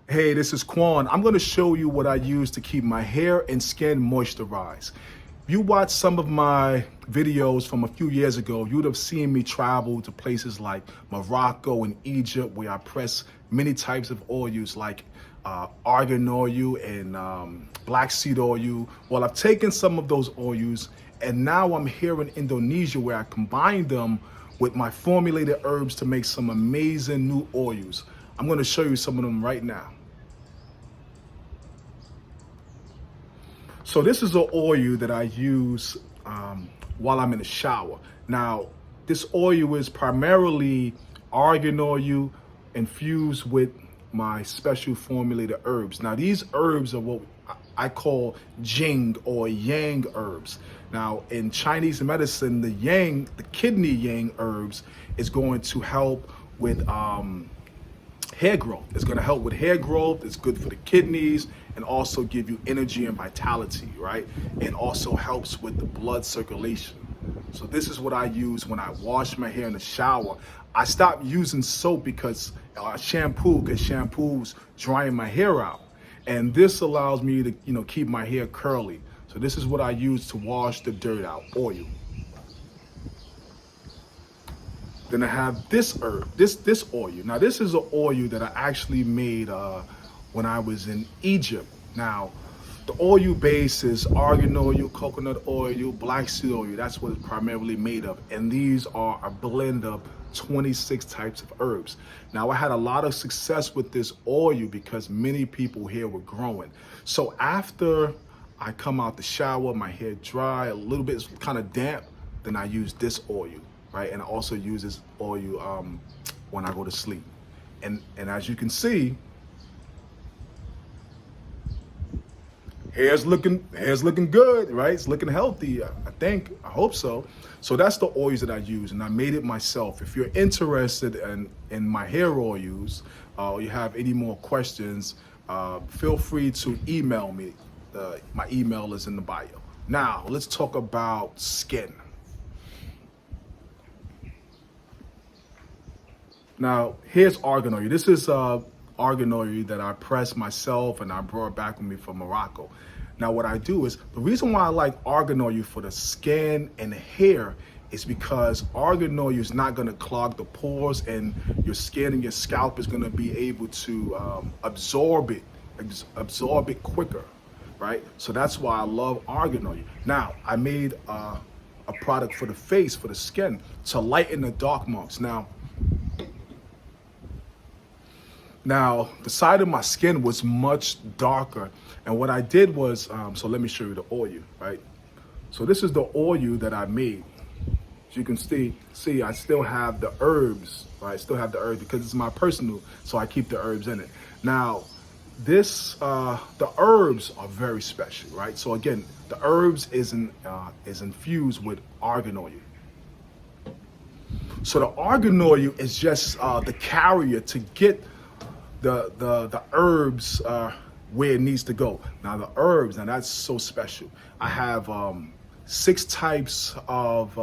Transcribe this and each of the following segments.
Hey, this is Quan. I'm going to show you what I use to keep my hair and skin moisturized. If you watch some of my videos from a few years ago, you would have seen me travel to places like Morocco and Egypt, where I press many types of oils like argan oil and black seed oil. Well, I've taken some of those oils and now I'm here in Indonesia where I combine them with my formulated herbs to make some amazing new oils. I'm going to show you some of them right now. So this is an oil that I use while I'm in the shower. Now, this oil is primarily argan oil infused with my special formulated herbs. Now, these herbs are what I call Jing or Yang herbs. Now, in Chinese medicine, the Yang, the kidney Yang herbs is going to help with hair growth. It's going to help with hair growth. It's good for the kidneys and also give you energy and vitality, right? And also helps with the blood circulation. So this is what I use when I wash my hair in the shower. I stopped using soap because shampoo's drying my hair out. And this allows me to, keep my hair curly. So this is what I use to wash the dirt out, oil. Then I have this herb, this oil. Now this is an oil that I actually made when I was in Egypt. Now, the oil base is argan oil, coconut oil, black seed oil. That's what it's primarily made of. And these are a blend of 26 types of herbs. Now, I had a lot of success with this oil because many people here were growing. So after I come out the shower, my hair dry, a little bit kind of damp, then I use this oil, right? And I also use this oil when I go to sleep. And as you can see, hair's looking good, right? It's looking healthy, I think, I hope so. So that's the oils that I use, and I made it myself. If you're interested in my hair oils, or you have any more questions, feel free to email me. My email is in the bio. Now, let's talk about skin. Now, here's argan oil. This is argan oil that I pressed myself and I brought back with me from Morocco. Now, what I do is, the reason why I like argan oil for the skin and the hair is because argan oil is not gonna clog the pores, and your skin and your scalp is gonna be able to absorb it quicker, right? So that's why I love argan oil. Now, I made a product for the face, for the skin, to lighten the dark marks. Now, the side of my skin was much darker. And what I did was, so let me show you the oil, right? So this is the oil that I made. As you can see, I still have the herbs, right? I still have the herbs because it's my personal, so I keep the herbs in it. Now, the herbs are very special, right? So again, the herbs is infused with argan oil. So the argan oil is just the carrier to get the herbs where it needs to go. Now the herbs, now that's so special. I have 6 types of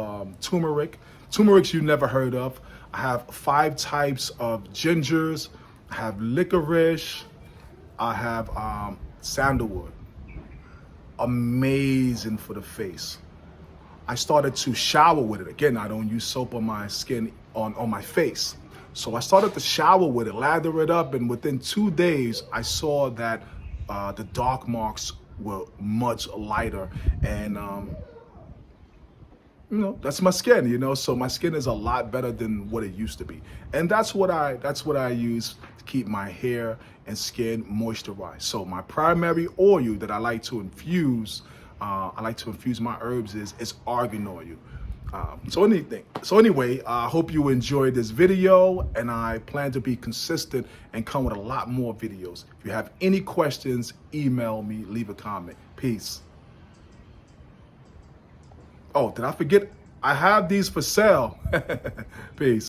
turmeric. Turmerics you never heard of. I have 5 types of gingers. I have licorice. I have sandalwood. Amazing for the face. I started to shower with it. Again, I don't use soap on my skin, on my face. So I started to shower with it, lather it up, and within 2 days, I saw that the dark marks were much lighter. And, that's my skin, so my skin is a lot better than what it used to be. And that's what I use to keep my hair and skin moisturized. So my primary oil that I like to infuse my herbs is argan oil. So anyway, I hope you enjoyed this video, and I plan to be consistent and come with a lot more videos. If you have any questions, email me, leave a comment. Peace. Oh, did I forget? I have these for sale. Peace.